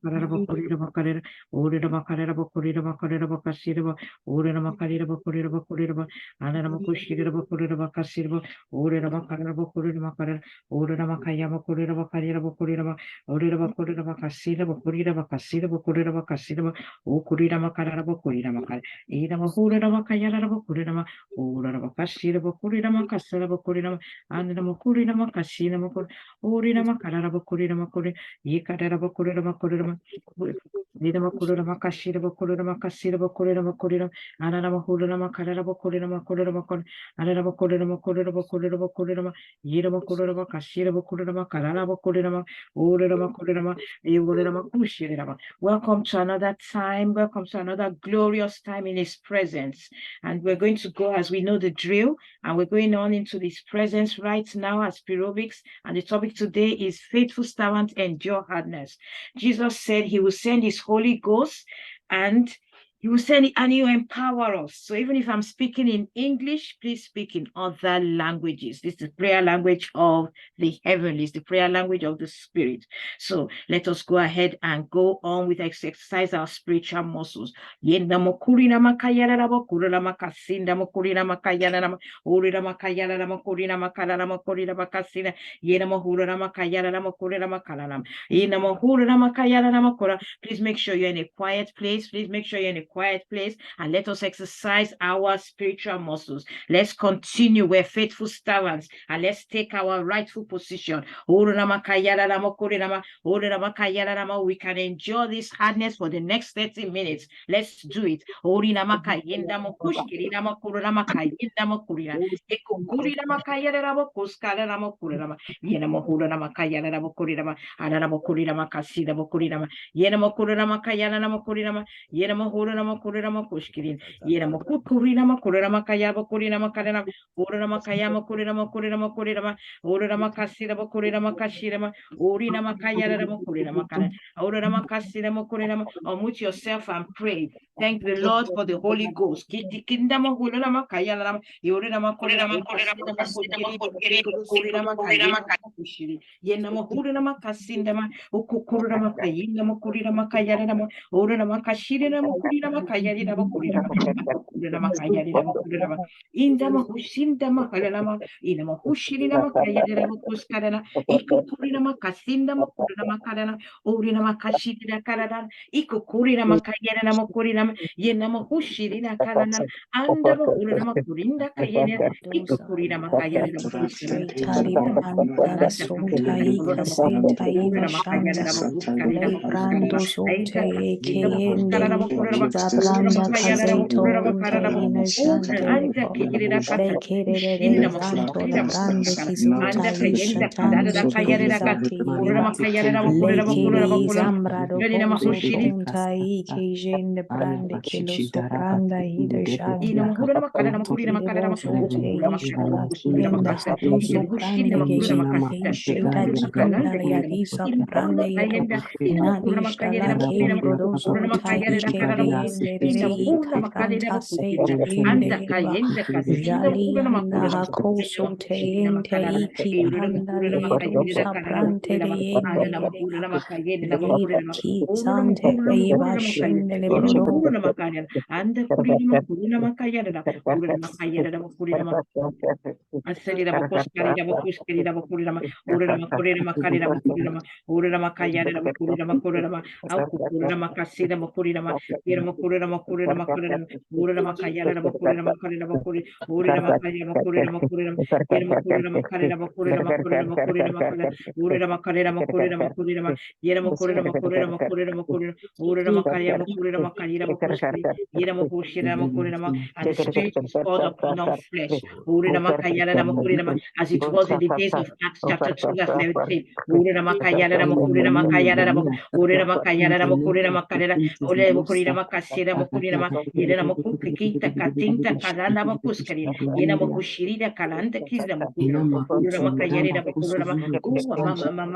Karera bakarera, orera bakarera bakorera bakasireba, orera makarera bakorera, anana makushireba bakorera bakasireba, orera makarera bakorera makarera, orera makaya bakorera, orera bakorera bakasira bakorera bakasireba, okurira makarera bakorera makara, ira bahurera bakayara bakorera, orera bakasira bakorera makasara bakorera, anana makurira makasina makor, orera makarera bakorera, yekarera bakorera, Nida makurura makashira bakurura makasira bakurura anana makurura makarara bakurura anana bakurura yira bakurura makashira bakurura makarara bakurura urura makurura yurura makushira. Welcome to another time. Welcome to another glorious time in His presence. And we're going to go as we know the drill, and we're going on into His presence right now as pyrobics. And the topic today is faithful servant endure hardness. Jesus said He will send His Holy Ghost and He will send it and He will empower us. So even if I'm speaking in English, please speak in other languages. This is the prayer language of the heavenlies, the prayer language of the Spirit. So let us go ahead and go on with exercise our spiritual muscles. Please make sure you're in a quiet place. Please make sure you're in a quiet place and let us exercise our spiritual muscles. Let's continue. We're faithful servants and let's take our rightful position. We can enjoy this hardness for the next 30 minutes. Let's do it. Yena makurira makayana na makurira yena mahura na makurira makushkirin yena makukurina makurira makaya bakurina makarina urina makaya makurira urina makasira bakurira makashira urina makaya na makurira makana urina makasira makurira. Unmute yourself and pray. Thank the Lord for the Holy Ghost. Kinda mahura makaya na urina makurira yena mahura makasinda ukukurira makayina makurira makayana na urina makashira na makurira makayari na makurira makayari na makurira inda mahushinda makalama ina mahushiri na makayari na makuskarana ikukurira makasinda makurira makarana urina makashiri na karana ikukurira makayari na makurira yena mahushiri na karana anda makurira makurinda kayene ikukurira makayari na makuskarana Asali da bakoskari da bakuskari da bakurira ma urira makurira makarira bakurira ma urira makayara da bakurira makurira ma aukurira makasi da bakurira ma yera makurira makurira makurira urira makayara da bakurira makarira bakurira urira makayara makurira yera makurira makarira bakurira makurira urira makarira makurira ma yera makurira urira makayara makarira bakuskari yera makushira makurira ma and the Spirit is poured upon all flesh. As it was in the days of Acts chapter 2 verse 19. kasira makurira ma yena makukita katinta kalanda makuskari yena makushirida kalanda kizda makurira kurira makayarida makurira ma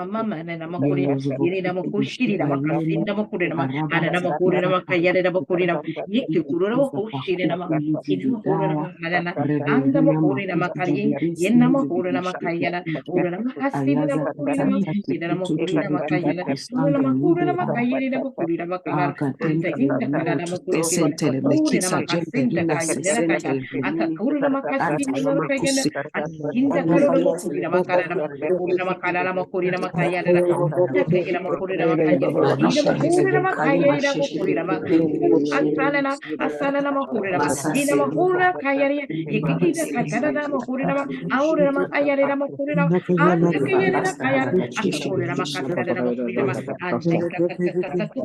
mama na makurira yena makushirida makasinda makurira ma ana makurira makayarida makurira yiki kurira makushirida ma ina makurira makana anda makurira makari yena makurira makayana kurira makasirida makurira ma yena makurira makayana kurira makurira makayarida makurira makana anta inda kalana makuskiri kurira makasinda kayana kaya aka kurira makasinda kayana inda karora makurira makana kurira makana makurira makayana anda kayana makurira makayana ina makurira makayana makurira ma asana makurira ma ina makurira kayana ikikida kakana makurira ma aurira makayana makurira anda kayana kayana aka kurira makasana makurira ma anda kakakakaka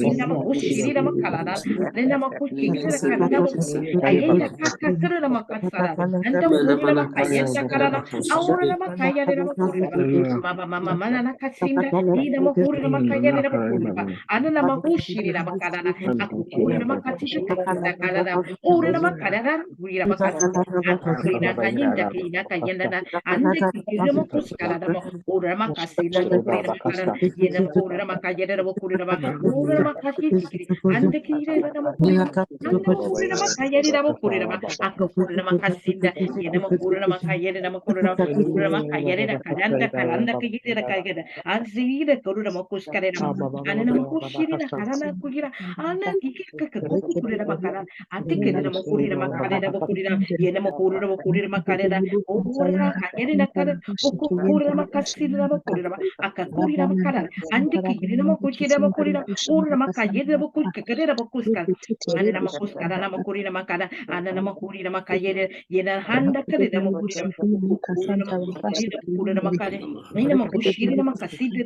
inda makushirira makalana nenda makushirira kalana makuri ayenda kakakara makasara anda kurira makayenda kalana aurira makayana makurira mama mana nakasinda ina makurira makayana makurira anana makushirira makalana akukurira makatita kakinda kalana urira makalana kurira makasira akurira kayenda kayenda na ande kikira makuskalana urira makasira kurira makalana yena makurira makayana makurira urira makashiti ande kirira makurira ande makurira makayana makurira akakurira makasinda yena makurira makayana makurira urira makayana kalanda kigira kagada azira kurira makuskalana anana makushirira kalana kurira ana kikika kukurira makala atikira makurira makalena makurira yena makurira makalena urira kayana kala kukurira makasira makurira akakurira makala ande kirira makushira makurira urira makayana makuskara makuskara anana makuskara makurira makala anana makurira makayana yena handa kala makurira kurira makale ina makushirira makasida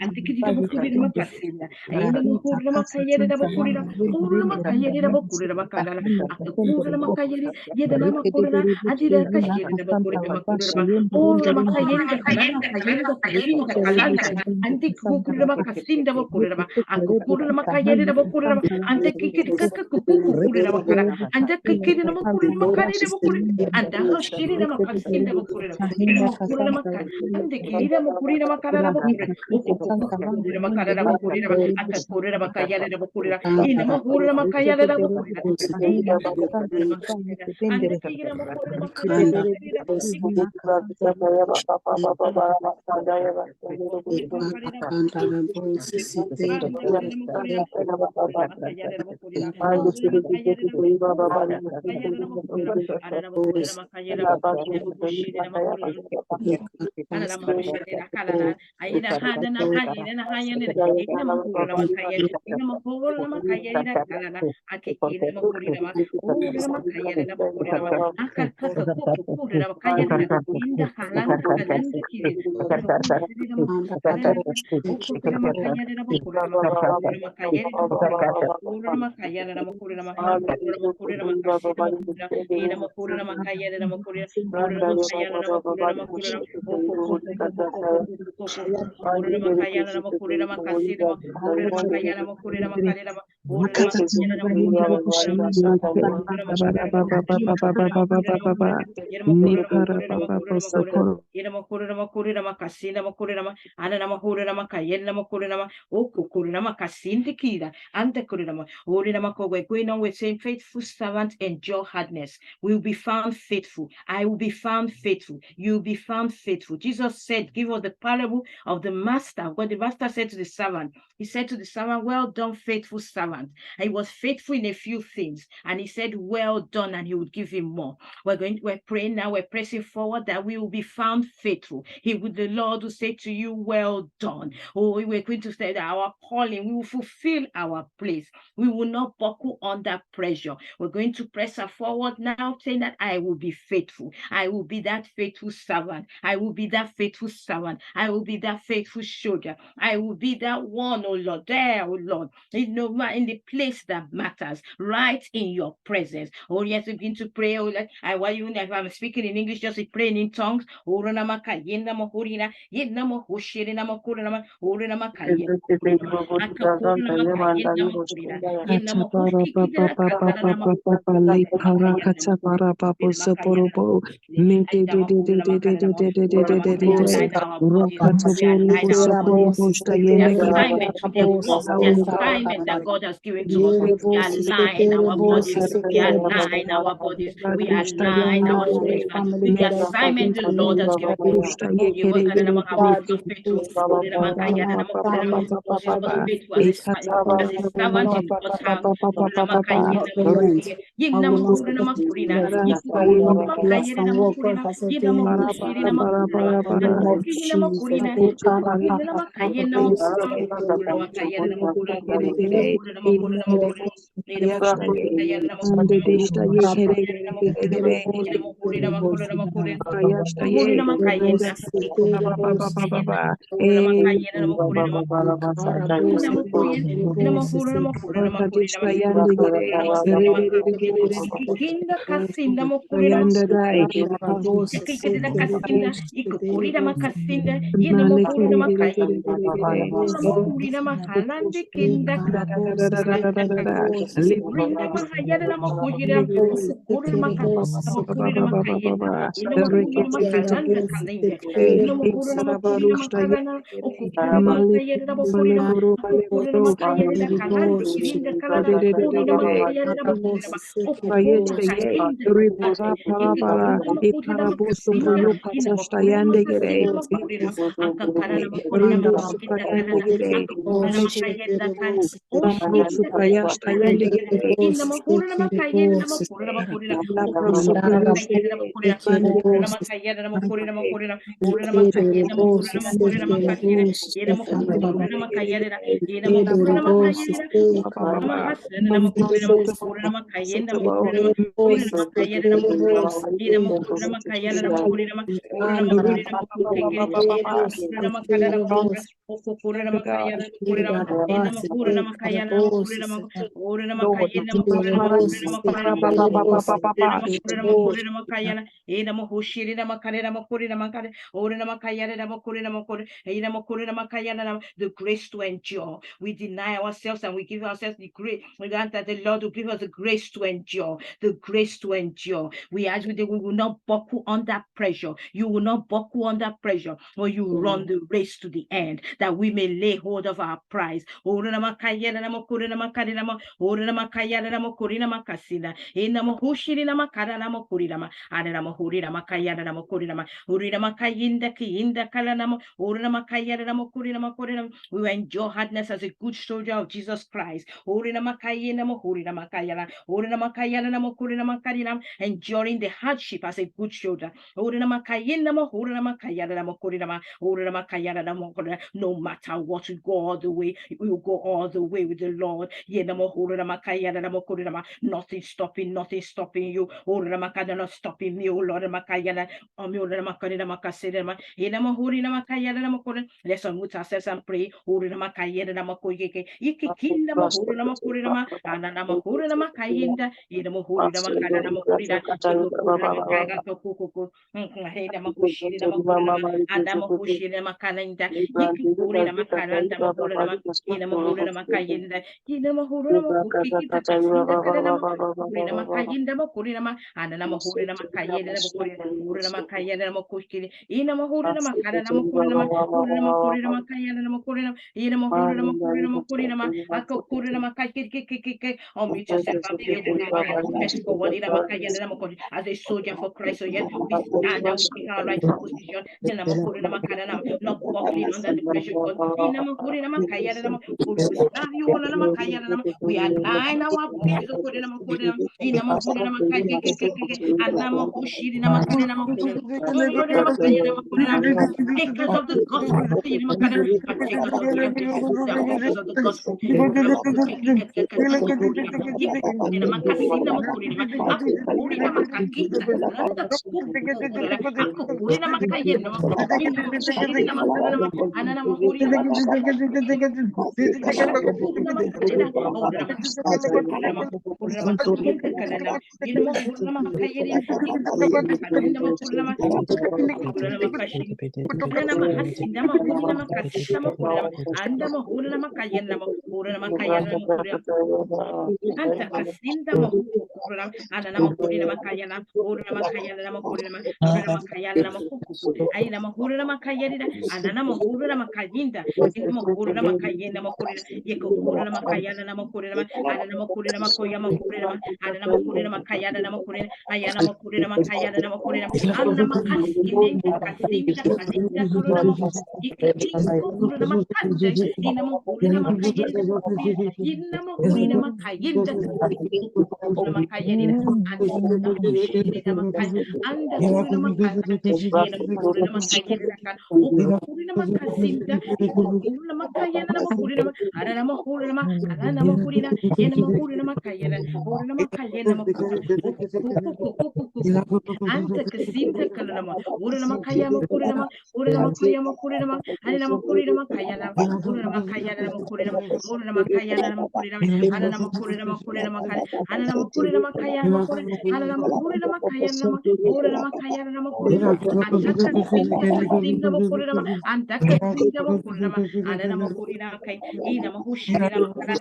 antikira makurira makasida ina makurira makayana makurira urira makayana makurira makala akakurira makayana yena makurira adira kashirira makurira urira makayana kalana kayana kayana kalanda antikurira makasinda makurira akakurira makayana makurira antikira kukurira makala antikira makurira makayana makurira anda hashirira makasinda makurira ina makurira makala andikira makurira makala makurira ukukurira makala makurira akakurira makayana makurira ina makurira makayana makurira ina makurira makayana andikira makurira makala ana makushirira kalana aina hana na hayina na hayina ina makurira makaya ina makurira makaya kalana akikira makurira ma urira makaya na makurira ma akakaka kukurira makaya inda kalanda kalanda kire urira makaya ukurira makaya na makurira makaya na urira makaya na makurira makurira makashira makurira ina makurira makaya na makurira urira makaya na makurira makurira urira makayana na makurira makasira urira makayana makurira makarira urira makayana na makurira makurira makasina makurira ana na makurira makayana makurira ukukurira makasindi kira ante kurira urira makogwe going on with saying faithful servant endure hardness will be found faithful. I will be found faithful. You will be found faithful. Jesus said, give us the parable of the master. What the master said to the servant, he said to the servant, well done, faithful servant. And he was faithful in a few things. And he said, well done, and he would give him more. We're praying now, we're pressing forward that we will be found faithful. The Lord will say to you, well done. Oh, we're going to say that our calling, we will fulfill our place. We will not buckle under pressure. We're going to press forward now, saying that I will be faithful. I will be that faithful servant. I will be that faithful servant. I will be that faithful soldier. I will be that one, oh Lord, there, oh Lord, in the place that matters, right in your presence. Oh, yes, we begin to pray. Oh, Lord, if I'm speaking in English, just praying in tongues. Oh, kurina. Yena Kacha mo para hushi papa kidera papa kakara papa nama papa le para kacha para papo soporobo me de de de de de de de de de de de de de we de align our bodies, rokato we borobo align our bodies soporobo sta with the yende gere assignment, with the work, the assignment that God has given to us. We align our bodies, we align our bodies, we align our spirit man with the assignment the Lord has given to you. Oh, you work at them, are we so faithful? Oh, the Makaya, the Makaya, because he was faithful as a servant in God's house. Oh, the Makaya, the Makaya, Yina Makuru, the Makurina, Yina Makaya, the Makurina, Yina Makushi, the Makura, and Yina Makurina, Yina Makaya, the Makura, the Makaya, the Makura, the Makura, the Makura, the Makura, the Makaya, the ande desta ye Makura, kere gere gere gere the Makura, the Makura, ayasta ye Kurina Makayenda, papa papa Makayenda, papa Kurina Makayenda, Kurina Makayenda, Kurina Makayenda, Rakadishka yande gere re re re re re re re Kinda Kasinda Mokurina yanda dai Makayenda, Kasinda, Ikukurida Makasinda, Yena male Mokurina kere gere gere Makayenda, gere gere Mokurina Makalandi Kinda da da da da da da da da da da lipa Kurinda Mahayana Makujira, Kurina Makurina Makayenda, in the Makurina Makalanda Kalinga, in the Makurina Makurina Makarana, Okupurina Makayana Makurina, Okupurina Makayana Kalandi, Kirinda Kalana, Kurina Makayana Makurina, Okupurina Makainda Kupate, in the Kurina Makujina Makasinda, in the Makurina Makasina Makurina, Akakarana Makurina Makasinda Kalana, Akakurina Makayana Kala, Oshinda Kalanda, in the Mahurina Makayana Makurina Makurina, Okupurina Makayana Makurina, Urina Makayana Makurina Makurina, Urina Makayana Makurina Makurina Makashira, Yena Makurina Makayana, Yena Mahurina Makayana, Okapurina Mahasana Makurina, Urina Makayana Makurina, Urina Makayana Makurina, Yena Mahurina Makayana Makurina, Urina Makurina Makutiki, Yena Mahurina Makayana Makurina, Okapurina Makayana Makurina, Yena Mahurina Makayana Makurina, Urina Makayana Makurina Makurina Makurina, Urina Makayana, Ina Mahushiri Makarina Makurina Makari, Orina Makayana Makurina Makuri, Ina Makurina Makayana, the grace to endure. We deny ourselves and we give ourselves the grace. We grant that the Lord will give us the grace to endure, the grace to endure. We ask you that we will not buckle under pressure. You will not buckle under pressure, or you run the race to the end, that we may lay hold of our prize. Orina Makayana Makurina Makarina, Orina Makayana Makurina Makasina, Ina Mahushiri Makarana Makurina, Anna Mahurina Makayana Makurina, Urina Makayinda Kiyinda Kalanama, Urina Makayana Makurina Makurina. We will endure hardness as a good soldier of Jesus Christ. Urina Makayana Mahurina Makayana, Urina Makayana Makurina Makarina, enduring the hardship as a good soldier. Urina Makayana Mahurina Makayana Makurina, Urina Makayana Makurina. No matter what, we go all the way. We will go all the way with the Lord. Yena Mahurina Makayana Makurina. Nothing stopping you. Urina Makayana not stopping me. Oh Lord Makayana. Let's unmute ourselves and pray. Urina Makayana Namakoyeke, Ikikinda Mahurina Makurina, Anana Mahurina Makayinda, Ida Mahurina Makana Makurina, Ikukura Makaga Tokuku, Hena Makushina Makurina, Adama Hushina Makananda, Ikikurina Makaranda Makurina, Ina Mahurina Makayinda, Ina Mahurina Makuki, Takasinda Kadama, Urina Makayinda Makurina, Anana Mahurina Makayena Makurina, Urina Makayana Makushki, Ina Mahurina Makana Makurina, Urina Makurina Makayana Makurina, Ina Mahurina Makurina Makurina, Akakurina Makaki, unmute yourself and pray the prayer. Press forward in Makayana Makuri as a soldier for Christ. So yes, we stand and we take our rightful position. Then Makurina Makana, not buckling under the pressure of God. Ina Mahurina Makayana, we stand you on Makayana, we align our bodies according to Makurina, Ina Mahurina Makaki, and Namakushi, Namakana Makurina. Takers of the gospel, partakers of the partakers of the gospel. Makasina Makurina, Akukurina Makakita, Kalanda Kukurina, Akukurina Makayena, Ina Makushina Makurina, Anana Mahurina Makurina, oh, Rama, Kurama, Kalana, Inama Kurama Kayeri, Kalanda Makurama, Kurama Kashi. Urana Mahasinda Mahurina Makasita Makurama, and Mahurina Makayana, Urana Anta kasinda mahukurama ana makurina makayana urina makayana na makurina urina makayana na mahuku aina mahurina makayana ana mahurina makayinda ina mahurina makayana makurina yeko hurina makayana na makurina ana makurina makoya makurina ana makurina makayana na makurina ayana makurina makayana na makurina ana makasine kasinda kalinda kurina mahuku ikitingo hurina makanda ina mahurina makayana ina mahurina makayinda makayana anda hushirina makay anda kurina makanda ina kurina makayana kan kurina makasinda kurina makayana na kurina ana mahurina ma ana mahurina ina mahurina makayana kurina makayana makurina anta kasinda kalama kurina makayama kurina makayama ana makurina makayana kurina makayana makurina makayana makurina ana makurina makayana ana makurina makayana makurina ana makurina makayana makurina makayana makurina ataka sinda kasinda makurina antaka sinda makurina ana makurina kai ina mahushirina makana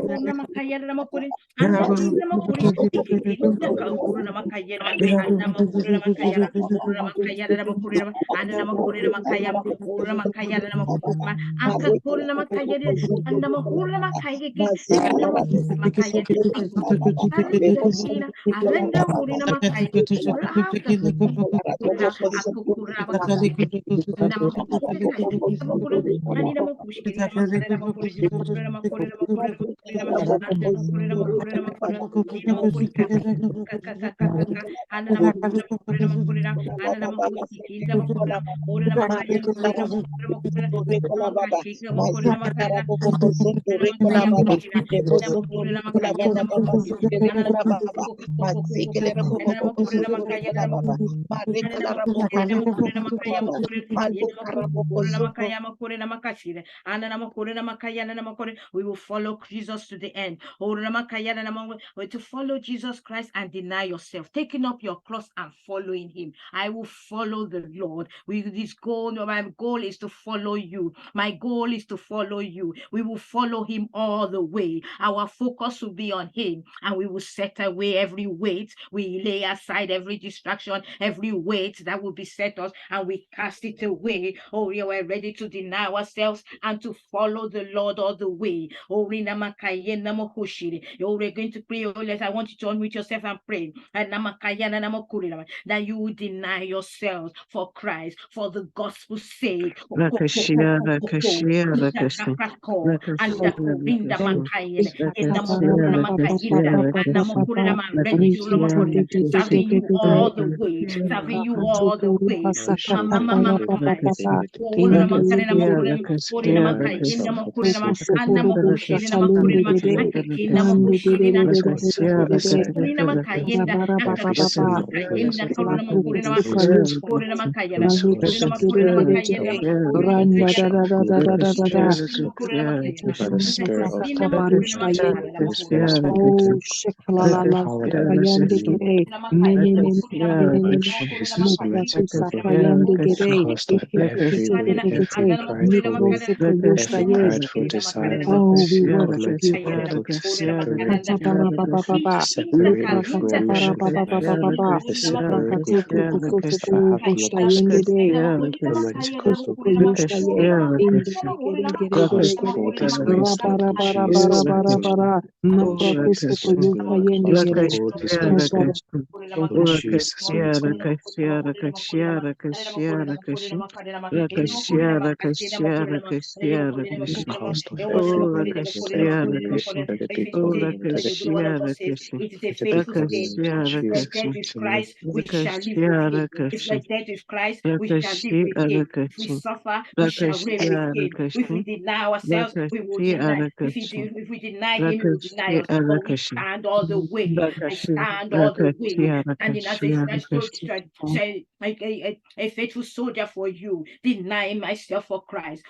kurina makayana makurina anda kinda makurina ikitinda kurina makayana ana makurina makayana kurina makayana makurina ana makurina makayana kurina makayana makurina aka kurina makayana anda makurina makayana ina makayana arenda hurina makai uraka aku kuraba nama hukuka kai makuru ani nama kushkiri nama kare nama kuri nama kuri nama kuri nama anda makuri nama kuri nama kuri ni nama kuri kaka anda nama kuri nama kuri anda nama kushi kinda makuri nama kuri nama kaya makuri nama kuri nama kashi nama kuri nama kaya nama kaya makuri nama kuri nama kaya nama we will follow Jesus to the end. To follow Jesus Christ and deny yourself, taking up your cross and following him. I will follow the Lord. With this goal, my goal is to follow you. My goal is to follow you. We will follow him all the way. Our focus will be on him, and we will set away every weight. We lay aside every distraction, every weight that will beset us, and we cast it away. Oh, we are ready to deny ourselves and to follow the Lord all the way. Oh, we're going to pray. Oh, I want you to unmute yourself and pray. That you will deny yourselves for Christ, for the gospel's sake. Rakashia, Rakashia, Rakashia, And the Kurinda Makayan, in the serving you all the way, serving you all the way. Oh, we worship you, God. Separate from the Spirit of for this grace, Lord Jesus. Lord Jesus, for this grace, Lord Jesus, cast on every it is a faithful saying. If the dead is Christ, we shall live with him. If the dead is Christ, we shall live with him. If we suffer, we shall reign with him. If we deny ourselves, we will deny. If we deny him, we will deny us. But we stand all the the way. I stand all the way. Standing as a faithful soldier for you, denying myself for Christ.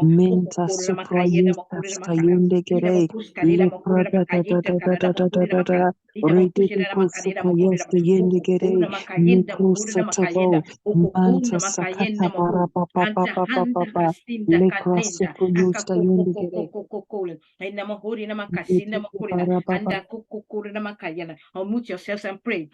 Menta suprayesta stayende gere lepra da da da da da da da da da da rede de suprayesta yende gere mikrusa tabo manta sakata para pa pa pa pa pa pa pa lepra suprayesta yende gere unmute yourselves and pray.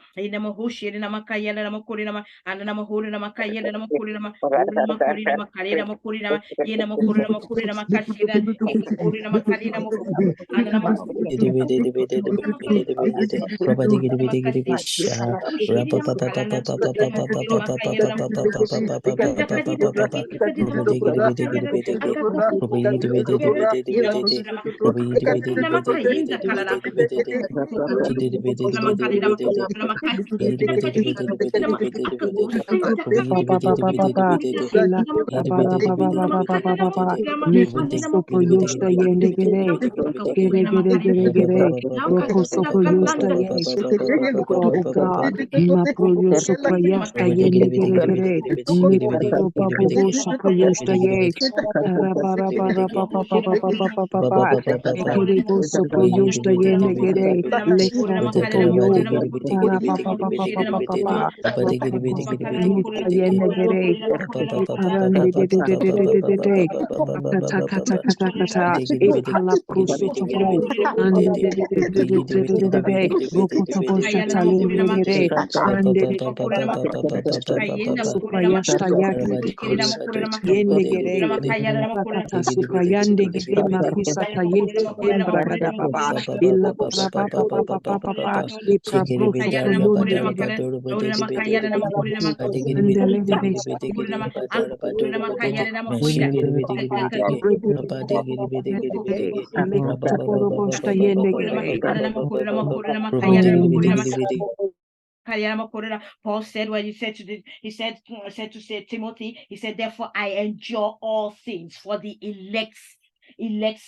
Paul said when he said to Timothy, he said, therefore I endure all things for the elect's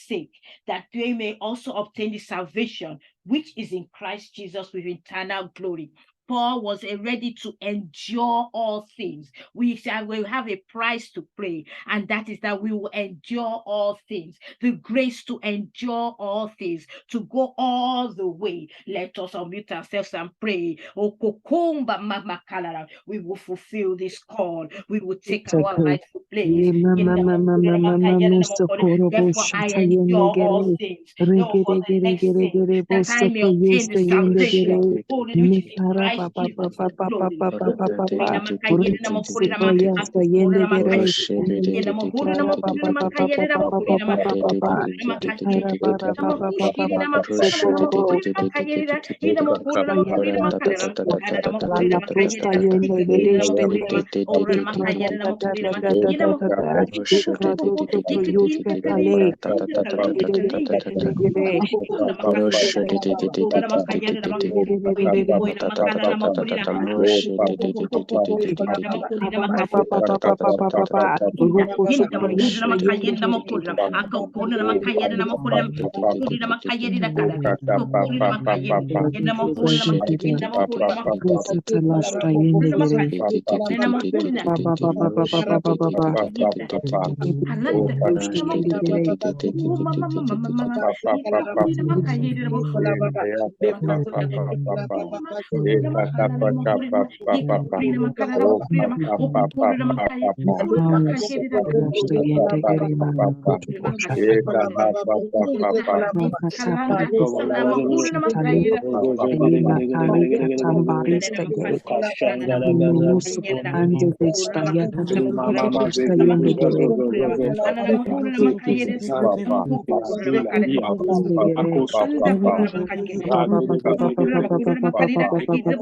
sake, that they may also obtain the salvation which is in Christ Jesus with eternal glory. Paul was ready to endure all things. We will have a price to pay, and that is that we will endure all things. The grace to endure all things, to go all the way. Let us unmute ourselves and pray. We will fulfill this call. We will take our rightful place. Therefore, I endure all things. No, for the next thing, that I may obtain the salvation.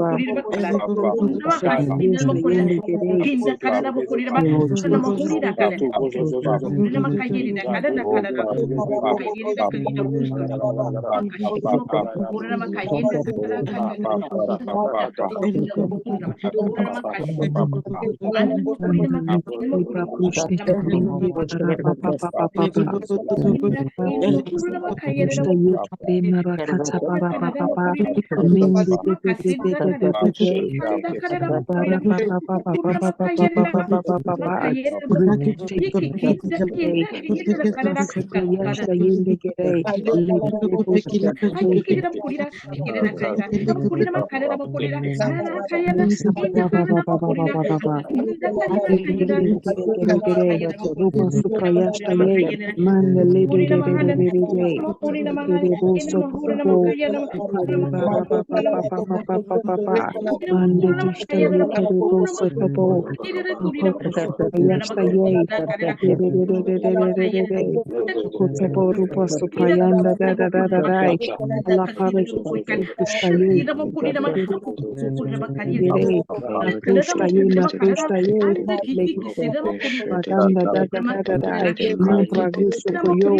Kurira Bakara, Yes, Nama Kurira, yende kere. Kinda Kanada Kurira, Lord Nama Jesus. Kurira Kara, Kurira Makayiri, Kada Kada, Kayiri, Kalina Kusta, Makashima, Kurira Makayenda, Kurira Makashi, and Kurira Makayima Kushta yekare marakata para papa mende te te te te te te te te para papa papa papa papa papa papa papa rikite kite kite masuka yasta yende kere lekere bosu isa papa papa papa papa papa rupa suka yasta ye manda le de de de de de de de lekere bosu po kare bara papa papa papa papa papa mande kishta yekere bosu topo papa suka yasta ye de de de de de de de de de Kutsaboru pasu prayanda da da da da da. Allah para kustaye. Gere. Nakustaye nakustaye. Leki praganda da da da da da. Na pragusu koyo.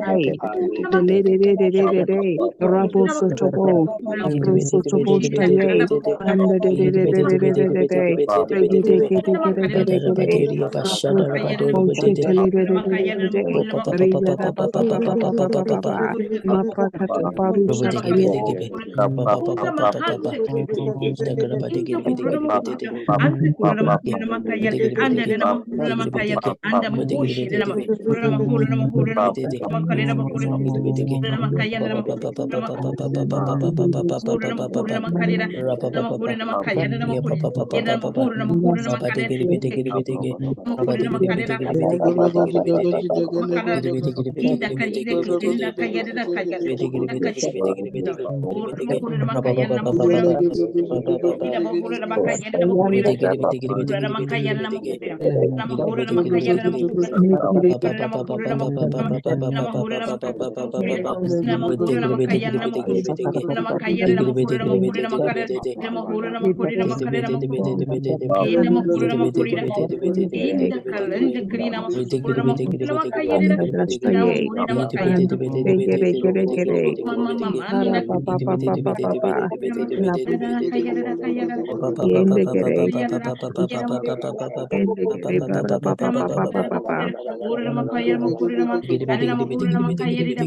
Ai. Dele de de de de de de. Rabo sotobo. Afro sotobo staye. Anda de de de de de de de de de. Regi de de de de de de de de. Afro sotobo shetele de de de de de de. Riga da ba ba ba ba ba ba ba ba ba. Ma prakata baru shakaye. Inda kayire kinda kayire da kayire inda kashima or makuru makayana na makuru na ida makuru na makayana na makuru na makayana na makuru na makuru na makayana na makuru na makuru na makuru na makuru na makuru na makuru na makayana na makuru na makayana na makuru na makuru na makara na makuru na makuru na makara na makuru ina makuru na makuru inda kalenda krina makuru na makuru na makayana Anda ina dastaye. makuru na makayana Anda gere gere gere. mama mama ni Para na pa pa pa pa pa pa pa. La kayana yende gere. Kayarada, Yeramo, Yende gere para pa pa pa pa pa pa pa. Urinama Kayama Kurinama, Adanama Hurinama Kayarida,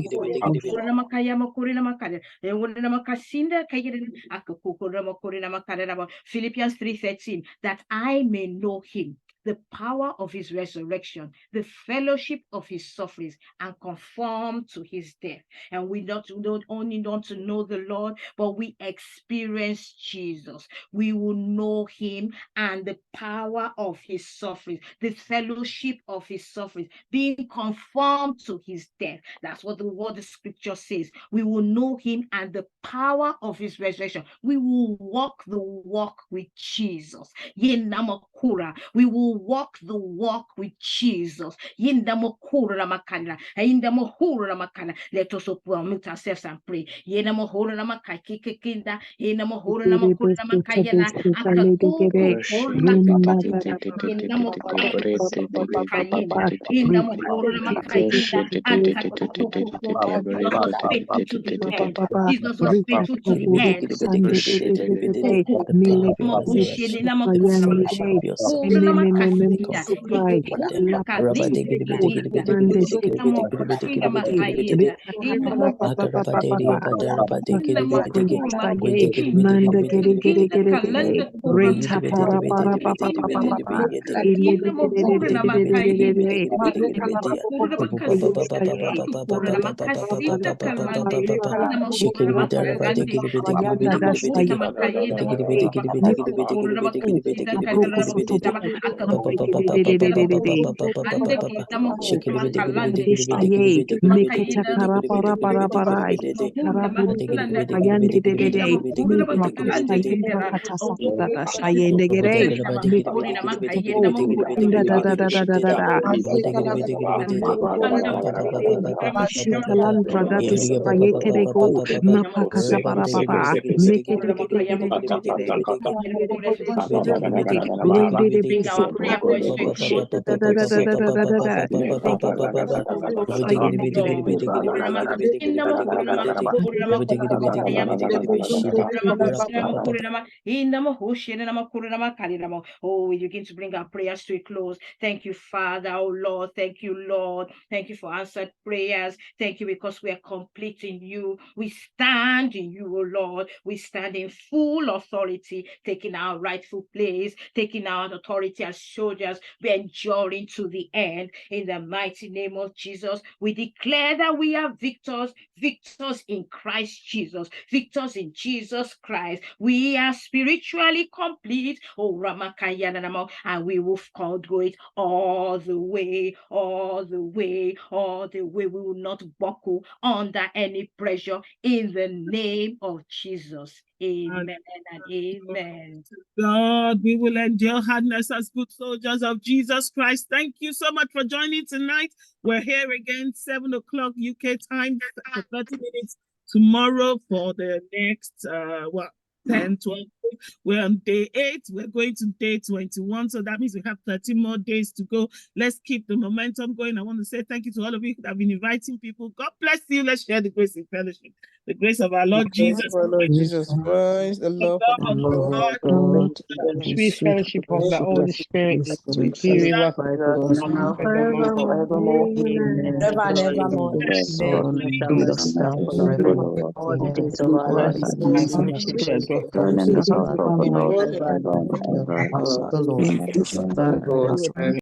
Urinama Kayama Kurinama Kaya, Urinama Kasinda Kayarin, Akakukurama Kurinama Karama, Philippians 3:13, that I may know him, the power of his resurrection, the fellowship of his sufferings, and conform to his death. And we don't only want to know the Lord, but we experience Jesus. We will know him and the power of his sufferings, the fellowship of his sufferings, being conformed to his death. That's what the scripture says. We will know him and the power of his resurrection. We will walk the walk with Jesus. We will walk the walk with Jesus. Let us unmute ourselves and pray. Gere bosu tobo kale de gere. Rumba da da pa pa pa pa pa pa pa pa pa. Rikite kite To the pa pa end. pa pa. Jesus was Rika faithful to the kaburu end. sande de de de de de. Mile suka yande de. Ene ne ne ne sukai. La suko. Mande de de de de de de de. Rika pa pa pa pa pa pa pa. Suka yasta ye. Manda gere gere gere gere. Reta para para pa pa pa pa pa pa. Ile de de de de de de de de de de. Suka yasta ye. Manda pa pa pa pa pa pa pa pa pa. Ayanda dasta ye. Aproko sotobo. Mande gere de de de de de de. Desta ye. Meketa kara para para para. Karabu ayande de de de. Mi prakusta yembra kata sakata shayende gere. Mekete sotobo. Inda da da da da da da da. Ishitalan bragatus prayete rego. Mapakata para Papa. Make it Bring our prayer points to a close. Oh, we begin to bring our prayers to a close. Thank you, Father. Oh, Lord. Thank you, Lord. Thank you for answered prayers. Thank you because we are complete in you. We stand in you, oh Lord. We stand in full authority, taking our rightful place, taking our authority as soldiers. We're enduring to the end. In the mighty name of Jesus, we declare that we are victors, victors in Christ Jesus, victors in Jesus Christ. We are spiritually complete. Oh, Ramakaya, and we will go it all the way, all the way, all the way. We will not buckle under any pressure in the name of Jesus. Amen and amen. God, we will endure hardness as good soldiers of Jesus Christ. Thank you so much for joining tonight. We're here again, 7 o'clock UK time for 30 minutes tomorrow for the next 10, 12. We're on day 8. We're going to day 21. So that means we have 30 more days to go. Let's keep the momentum going. I want to say thank you to all of you who have been inviting people. God bless you. Let's share the grace in fellowship. The grace of our Lord Jesus Christ, Jesus Christ, the love of God, God, the and sweet fellowship of the Holy Spirit be with us now forevermore. Amen. Never and evermore. With us now forevermore. All the days of our lives, and we shall dwell in the house of the Lord forever and ever. House of the Lord. God.